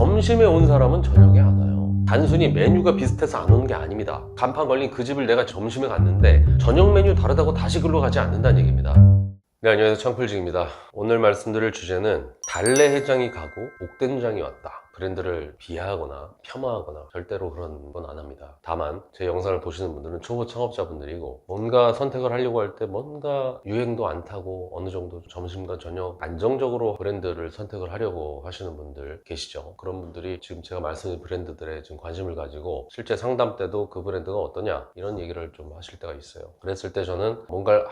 점심에 온 사람은 저녁에 안 와요. 단순히 메뉴가 비슷해서 안 오는 게 아닙니다. 간판 걸린 그 집을 내가 점심에 갔는데 저녁 메뉴 다르다고 다시 글로 가지 않는다는 얘기입니다. 네, 안녕하세요. 창풀직입니다. 오늘 말씀드릴 주제는 달래해장이 가고 옥된장이 왔다. 브랜드를 비하하거나 폄하하거나 절대로 그런 건 안 합니다. 다만 제 영상을 보시는 분들은 초보 창업자분들이고 뭔가 선택을 하려고 할 때 뭔가 유행도 안 타고 어느 정도 점심과 저녁 안정적으로 브랜드를 선택을 하려고 하시는 분들 계시죠. 그런 분들이 지금 제가 말씀드린 브랜드들에 지금 관심을 가지고 실제 상담 때도 그 브랜드가 어떠냐 이런 얘기를 좀 하실 때가 있어요. 그랬을 때 저는 뭔가를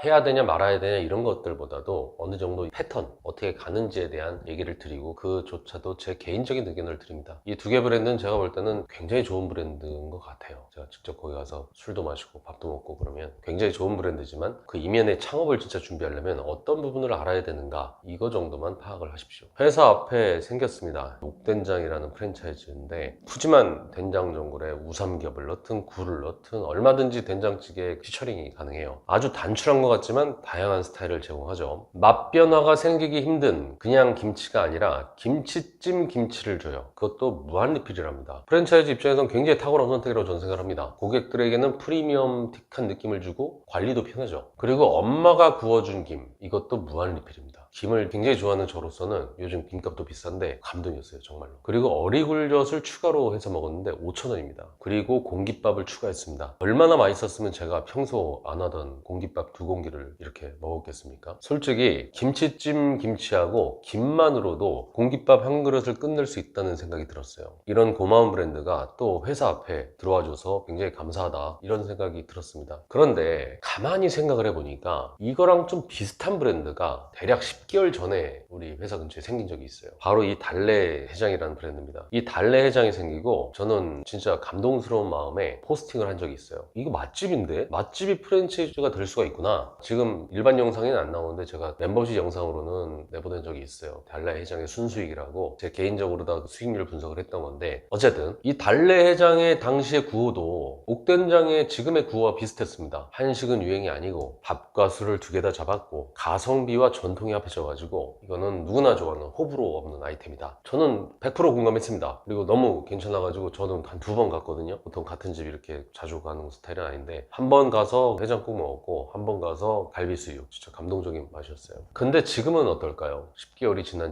해야 되냐 말아야 되냐 이런 것들보다도 어느 정도 패턴 어떻게 가는지에 대한 얘기를 드리고 그조차도 제 개인적인 의견을 드립니다. 이 두 개 브랜드는 제가 볼 때는 굉장히 좋은 브랜드인 것 같아요. 제가 직접 거기 가서 술도 마시고 밥도 먹고 그러면 굉장히 좋은 브랜드지만 그 이면에 창업을 진짜 준비하려면 어떤 부분을 알아야 되는가 이거 정도만 파악을 하십시오. 회사 앞에 생겼습니다. 옥된장이라는 프랜차이즈인데 푸짐한 된장 전골에 우삼겹을 넣든 굴을 넣든 얼마든지 된장찌개에 피처링이 가능해요. 아주 단출한 것 같지만 다양한 스타일을 제공하죠. 맛 변화가 생기기 힘든 그냥 김치가 아니라 김치찜 김치를 줘요. 그것도 무한리필이랍니다. 프랜차이즈 입장에서는 굉장히 탁월한 선택이라고 저는 생각합니다. 고객들에게는 프리미엄틱한 느낌을 주고 관리도 편하죠. 그리고 엄마가 구워준 김 이것도 무한리필입니다. 김을 굉장히 좋아하는 저로서는 요즘 김값도 비싼데 감동이었어요 정말로. 그리고 어리굴젓을 추가로 해서 먹었는데 5,000원입니다. 그리고 공깃밥을 추가했습니다. 얼마나 맛있었으면 제가 평소 안 하던 공깃밥 2공기를 이렇게 먹었겠습니까? 솔직히 김치찜 김치하고 김만으로도 공깃밥 한 그릇을 끝낼 수 있다는 생각이 들었어요. 이런 고마운 브랜드가 또 회사 앞에 들어와줘서 굉장히 감사하다 이런 생각이 들었습니다. 그런데 가만히 생각을 해보니까 이거랑 좀 비슷한 브랜드가 대략 10개월 전에 우리 회사 근처에 생긴 적이 있어요. 바로 이 달래해장이라는 브랜드입니다. 이 달래해장이 생기고 저는 진짜 감동스러운 마음에 포스팅을 한 적이 있어요. 이거 맛집인데? 맛집이 프랜차이즈가 될 수가 있구나. 지금 일반 영상에는 안 나오는데 제가 멤버십 영상으로는 내보낸 적이 있어요. 달래해장의 순수익이라고 제 개인적으로 다 수익률 분석을 했던 건데 어쨌든 이 달래해장의 당시의 구호도 옥된장의 지금의 구호와 비슷했습니다. 한식은 유행이 아니고 밥과 술을 두 개 다 잡았고 가성비와 전통이 합쳐가지고 이거는 누구나 좋아하는 호불호 없는 아이템이다. 저는 100% 공감했습니다. 그리고 너무 괜찮아가지고 저는 한 2번 갔거든요. 보통 같은 집 이렇게 자주 가는 스타일은 아닌데 한 번 가서 해장국 먹었고 한 번 가서 갈비수육 진짜 감동적인 맛이었어요. 근데 지금은 어떨까요? 10개월이 지난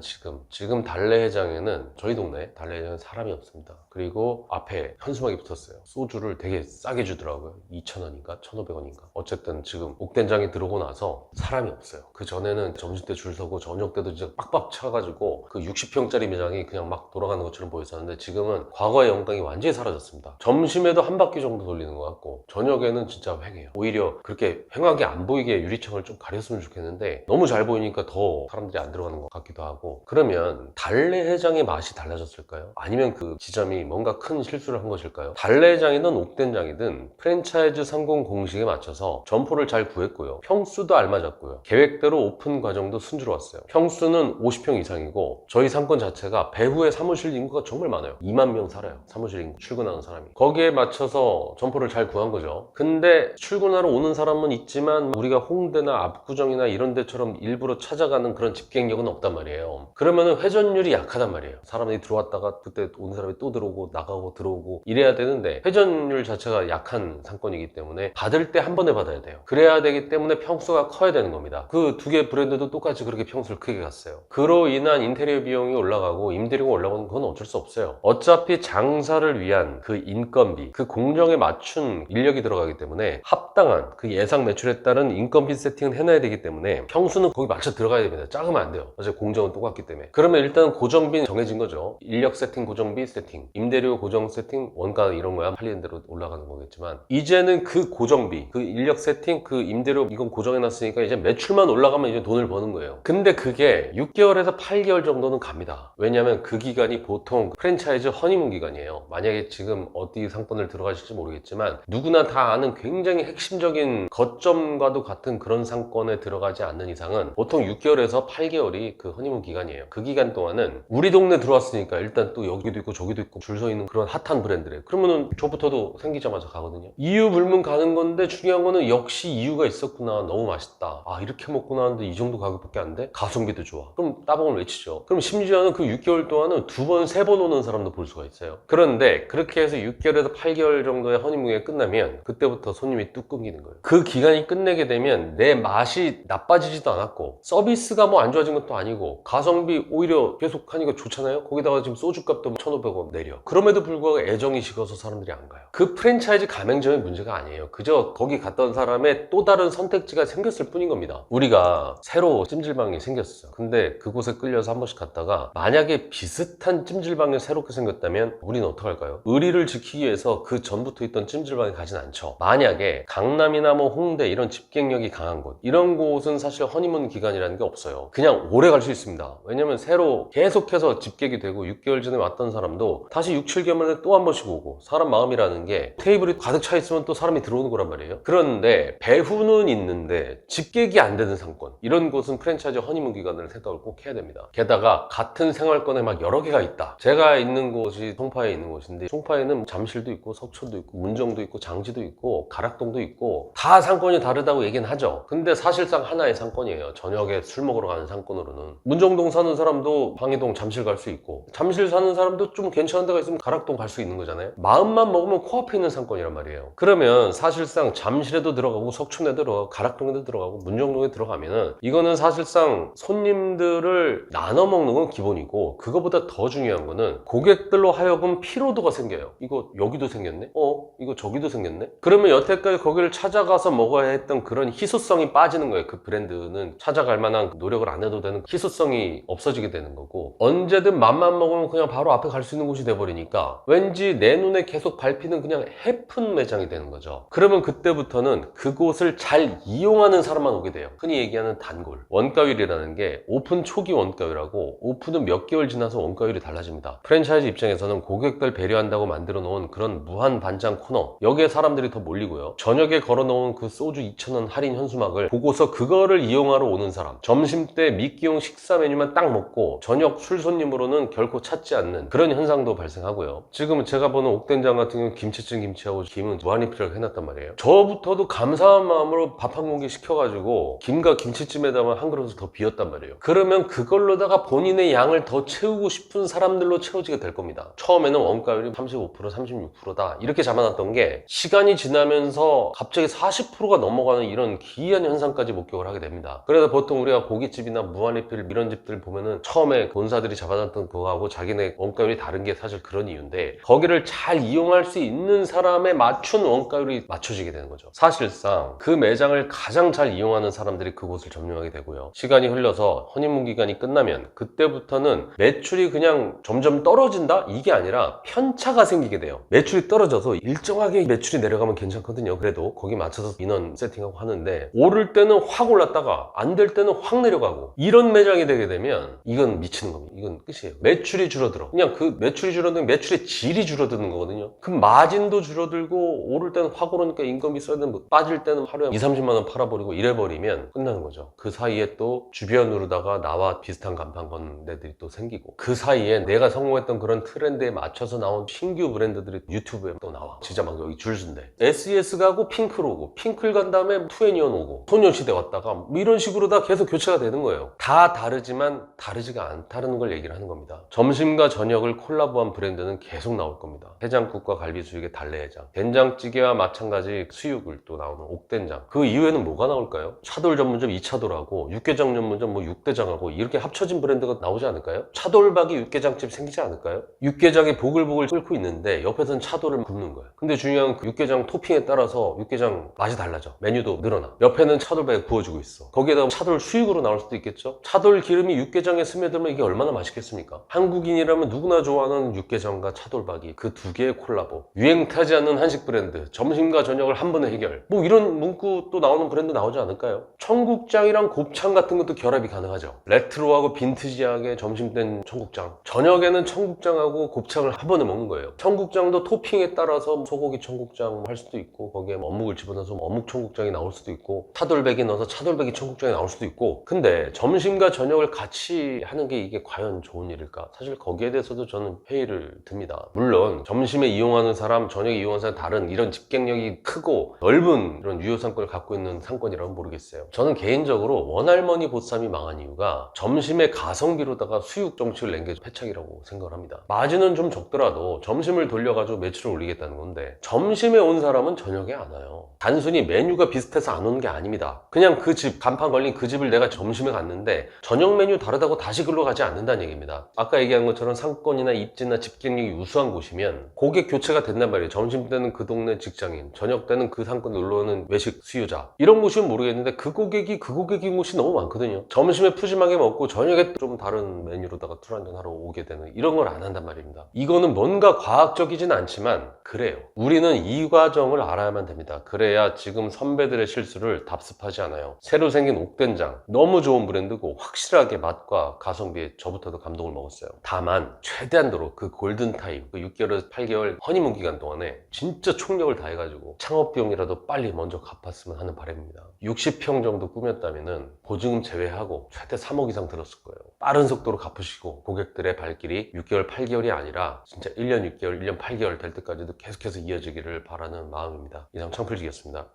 지금 달래해장에는 저희 동네 달래해장에 사람이 없습니다. 그리고 앞에 현수막이 붙었어요. 소주를 되게 싸게 주더라고요. 2,000원인가 1,500원인가 어쨌든 지금 옥된장이 들어오고 나서 사람이 없어요. 그 전에는 점심 때 줄 서고 저녁 때도 진짜 빡빡 차가지고 그 60평짜리 매장이 그냥 막 돌아가는 것처럼 보였었는데 지금은 과거의 영광이 완전히 사라졌습니다. 점심에도 한 바퀴 정도 돌리는 것 같고 저녁에는 진짜 휑해요. 오히려 그렇게 휑하게 안 보이게 유리창을 좀 가렸으면 좋겠는데 너무 잘 보이니까 더 사람들이 안 들어가는 것 같기도 하고. 그러면 달래해장의 맛이 달라졌을까요? 아니면 그 지점이 뭔가 큰 실수를 한 것일까요? 달래해장이든 옥된장이든 프랜차이즈 성공 공식에 맞춰서 점포를 잘 구했고요. 평수도 알맞았고요. 계획대로 오픈 과정도 순조로웠어요. 평수는 50평 이상이고 저희 상권 자체가 배후에 사무실 인구가 정말 많아요. 2만 명 살아요. 사무실 인구 출근하는 사람이. 거기에 맞춰서 점포를 잘 구한 거죠. 근데 출근하러 오는 사람은 있지만 우리가 홍대나 압구정이나 이런 데처럼 일부러 찾아가는 그런 집객력은 없단 말이에요. 그러면 회전율이 약하단 말이에요. 사람들이 들어왔다가 그때 온 사람이 또 들어오고 나가고 들어오고 이래야 되는데 회전율 자체가 약한 상권이기 때문에 받을 때 한 번에 받아야 돼요. 그래야 되기 때문에 평수가 커야 되는 겁니다. 그 두 개 브랜드도 똑같이 그렇게 평수를 크게 갔어요. 그로 인한 인테리어 비용이 올라가고 임대료가 올라가는 건 어쩔 수 없어요. 어차피 장사를 위한 그 인건비, 그 공정에 맞춘 인력이 들어가기 때문에 합당한 그 예상 매출에 따른 인건비 세팅을 해놔야 되기 때문에 평수는 거기 맞춰 들어가야 됩니다. 작으면 안 돼요. 어차피 공정은 똑같기 때문에. 그러면 일단 고정비는 정해진 거죠. 인력 세팅, 고정비 세팅, 임대료 고정 세팅, 원가 이런 거야 팔리는 대로 올라가는 거겠지만 이제는 그 고정비, 그 인력 세팅, 그 임대료 이건 고정해놨으니까 이제 매출만 올라가면 이제 돈을 버는 거예요. 근데 그게 6개월에서 8개월 정도는 갑니다. 왜냐하면 그 기간이 보통 프랜차이즈 허니문 기간이에요. 만약에 지금 어디 상권을 들어가실지 모르겠지만 누구나 다 아는 굉장히 핵심적인 거점과도 같은 그런 상권에 들어가지 않는 이상은 보통 6개월에서 8개월이 그 허니문 기간이에요. 그 기간 동안은 우리 동네 들어왔으니까 일단 또 여기도 있고 저기도 있고 줄 서 있는 그런 핫한 브랜드래. 그러면은 저부터도 생기자마자 가거든요. 이유 불문 가는 건데 중요한 거는 역시 이유가 있었구나. 너무 맛있다. 아 이렇게 먹고 나왔는데 이 정도 가격밖에 안 돼? 가성비도 좋아. 그럼 따봉을 외치죠. 그럼 심지어는 그 6개월 동안은 2번, 3번 오는 사람도 볼 수가 있어요. 그런데 그렇게 해서 6개월에서 8개월 정도의 허니문이 끝나면 그때부터 손님이 뚝 끊기는 거예요. 그 기간이 끝내게 되면 내 맛이 나빠지지도 않았고 서비스가 뭐 안 좋아진 것도 아니고 가성비 오히려 계속 하니까 좋잖아요. 거기다가 지금 소주값도 1,500원 내려. 그럼에도 불구하고 애정이 식어서 사람들이 안 가요. 그 프랜차이즈 가맹점의 문제가 아니에요. 그저 거기 갔던 사람의 또 다른 선택지가 생겼을 뿐인 겁니다. 우리가 새로 찜질방이 생겼어요. 근데 그곳에 끌려서 한 번씩 갔다가 만약에 비슷한 찜질방이 새롭게 생겼다면 우리는 어떡할까요? 의리를 지키기 위해서 그 전부터 있던 찜질방에 가진 않죠. 만약에 강남이나 뭐 홍대 이런 집객력이 강한 곳, 이런 곳은 사실 허니문 기간이라는 게 없어요. 그냥 오래 갈 수 있습니다. 왜냐면 새로 계속해서 집객이 되고 6개월 전에 왔던 사람도 다시 6, 7개월 만에 또 한 번씩 오고, 사람 마음이라는 게 테이블이 가득 차 있으면 또 사람이 들어오는 거란 말이에요. 그런데 배후는 있는데 집객이 안 되는 상권, 이런 곳은 프랜차이즈 허니문 기간을 생각을 꼭 해야 됩니다. 게다가 같은 생활권에 막 여러 개가 있다. 제가 있는 곳이 송파에 있는 곳인데 송파에는 잠실도 있고 석촌도 있고 문정도 있고 장지도 있고 가락동도 있고 다 상권이 다르다고 얘기는 하죠. 근데 사실상 하나의 상권이에요. 저녁에 술 먹으러 가는 상권으로는. 문정동 사는 사람도 방이동 잠실 갈 수 있고, 잠실 사는 사람도 좀 괜찮은 데가 있으면 가락동 갈 수 있는 거잖아요. 마음만 먹으면 코앞에 있는 상권이란 말이에요. 그러면 사실상 잠실에도 들어가고 석촌에도 들어가고 가락동에도 들어가고 문정동에 들어가면은 이거는 사실상 손님들을 나눠 먹는 건 기본이고, 그거보다 더 중요한 거는 고객들로 하여금 피로도가 생겨요. 이거 여기도 생겼네? 이거 저기도 생겼네? 그러면 여태까지 거기를 찾아가서 먹어야 했던 그런 희소성이 빠지는 거예요. 그 브랜드는 찾아갈 만한 노력을 안 해도 되는 희소성이 없어지게 되는 거고, 언제든 맘만 먹으면 그냥 바로 앞에 갈 수 있는 곳이 돼버리니까 왠지 내 눈에 계속 밟히는 그냥 해픈 매장이 되는 거죠. 그러면 그때부터는 그곳을 잘 이용하는 사람만 오게 돼요. 흔히 얘기하는 단골. 원가율이라는 게 오픈 초기 원가율하고 오픈은 몇 개월 지나서 원가율이 달라집니다. 프랜차이즈 입장에서는 고객들 배려한다고 만들어 놓은 그런 무한 반장 코너, 여기에 사람들이 더 몰리고요. 저녁에 걸어 놓은 그 소주 2,000원 할인 현수막을 보고서 그거를 이용하러 오는 사람, 점심때 미끼용 식사 메뉴만 딱 먹고 저녁 술 손님으로는 결코 찾지 않는 그런 현상도 발생하고요. 지금 제가 보는 옥된장 같은 경우는 김치찜 김치하고 김은 무한리필을 해놨단 말이에요. 저부터도 감사한 마음으로 밥 한 공기 시켜가지고 김과 김치찜에다가 한 그릇을 더 비웠단 말이에요. 그러면 그걸로다가 본인의 양을 더 채우고 싶은 사람들로 채워지게 될 겁니다. 처음에는 원가율이 35%, 36%다 이렇게 잡아놨던 게 시간이 지나면서 갑자기 40%가 넘어가는 이런 기이한 현상까지 목격을 하게 됩니다. 그래서 보통 우리가 고깃집이나 무한리필 이런 집들 보면은 처음에 본사들이 잡아놨던 그거하고 자기네 원가율이 다른 게 사실 그런 이유인데, 거기를 잘 이용할 수 있는 사람에 맞춘 원가율이 맞춰지게 되는 거죠. 사실상 그 매장을 가장 잘 이용하는 사람들이 그곳을 점령하게 되고요. 시간이 흘러서 허니문 기간이 끝나면 그때부터는 매출이 그냥 점점 떨어진다? 이게 아니라 편차가 생기게 돼요. 매출이 떨어져서 일정하게 매출이 내려가면 괜찮거든요. 그래도 거기 맞춰서 인원 세팅하고 하는데, 오를 때는 확 올랐다가 안 될 때는 확 내려가고, 이런 매장이 되게 되면 이건 미치는 겁니다. 이건 끝이에요. 매출이 줄어들어. 그냥 그 매출이 줄어들면 매출의 질이 줄어드는 거거든요. 그럼 마진도 줄어들고, 오를 때는 확 오르니까 인건비 써야 되는, 빠질 때는 하루에 2, 30만 원 팔아버리고 이래버리면 끝나는 거죠. 그 사이에 또 주변으로다가 나와 비슷한 간판 건 데들이 또 생기고, 그 사이에 내가 성공했던 그런 트렌드에 맞춰서 나온 신규 브랜드들이 유튜브에 또 나와. 진짜 막 여기 줄 선대. SES 가고 핑클 오고, 핑클 간 다음에 투애니언 오고, 소녀시대 왔다가 뭐 이런 식으로 다 계속 교체가 되는 거예요. 다 다르지만 다르지가 않다는 걸 얘기를 하는 겁니다. 점심과 저녁을 콜라보한 브랜드는 계속 나올 겁니다. 해장국과 갈비수육의 달래해장, 된장찌개와 마찬가지 수육을 또 나오는 옥된장. 그 이후에는 뭐가 나올까요? 차돌 전문점 이차돌하고 육개장 전문점 뭐 육대장하고 이렇게 합쳐진 브랜드가 나오지 않을까요? 차돌박이 육개장집 생기지 않을까요? 육개장이 보글보글 끓고 있는데 옆에서는 차돌을 굽는 거예요. 근데 중요한 그 육개장 토핑에 따라서 육개장 맛이 달라져. 메뉴도 늘어나. 옆에는 차돌박이 구워주고 있어. 거기에다가 차돌 수육으로 나올 수도 있겠죠? 차돌 기름이 육개장에 스며들면 이게 얼마나 맛있겠습니까? 한국인이라면 누구나 좋아하는 육개장과 차돌박이, 그 두 개의 콜라보. 유행 타지 않는 한식 브랜드, 점심과 저녁을 한 번에 해결. 뭐 이런 문구 또 나오는 브랜드 나오지 않을까요? 청국장이랑 곱창 같은 것도 결합이 가능하죠. 레트로하고 빈티지하게 점심때는 청국장, 저녁에는 청국장하고 곱창을 한 번에 먹는 거예요. 청국장도 토핑에 따라서 소고기 청국장 할 수도 있고, 거기에 어묵을 집어넣어서 어묵 청국장이 나올 수도 있고, 차돌박이 넣어서 차돌박이 청국장이 나올 수도 있고. 근데 점심과 저녁을 같이 하는 게 이게 과연 좋은 일일까? 사실 거기에 대해서도 저는 회의를 듭니다. 물론 점심에 이용하는 사람, 저녁에 이용하는 사람 다른 이런 집객력이 크고 넓은 이런 유효상권을 갖고 있는 상권이라면 모르겠어요. 저는 개인적으로 원할머니 보쌈이 망한 이유가 점심에 가성비로다가 수육 정책을 낸 게 패착이라고 생각을 합니다. 마진은 좀 적더라도 점심을 돌려가지고 매출을 올리겠다는 건데, 점심에 온 사람은 저녁에 안 와요. 단순히 메뉴가 비슷해서 안 오는 게 아닙니다. 그냥 그 집, 간판 걸린 그 집을 내가 점심에 갔는데 저녁 메뉴 다르다고 다시 글로 가지 않는다는 얘기입니다. 아까 얘기한 것처럼 상권이나 입지나 집객력이 우수한 곳이면 고객 교체가 된단 말이에요. 점심 때는 그 동네 직장인, 저녁 때는 그 상권 놀러오는 외식 수요자, 이런 곳이면 모르겠는데 그 고객인 곳이 너무 많거든요. 점심에 푸짐하게 먹고 저녁에 좀 다른 메뉴로다가 술 한잔 하러 오게 되는 이런 걸 안 한단 말입니다. 이거는 뭔가 과학적이진 않지만 그래요. 우리는 이 과정을 알아야만 됩니다. 그래야 지금 선배들의 실수를 답습하지 않아요. 새로 생긴 옥된장, 너무 좋은 브랜드고 확실하게 맛과 가성비에 저부터도 감동을 먹었어요. 다만 최대한도로 그 골든타임, 그 6개월에서 8개월 허니문 기간 동안에 진짜 총력을 다해가지고 창업비용이라도 빨리 먼저 갚았으면 하는 바람입니다. 60평 정도 꾸몄다면은 보증금 제외하고 최대 3억 이상 들었을 거예요. 빠른 속도로 갚으시고 고객들의 발길이 6개월, 8개월이 아니라 진짜 1년 6개월, 1년 8개월 될 때까지도 계속해서 이어지기를 바라는 마음입니다. 이상 청필직이었습니다.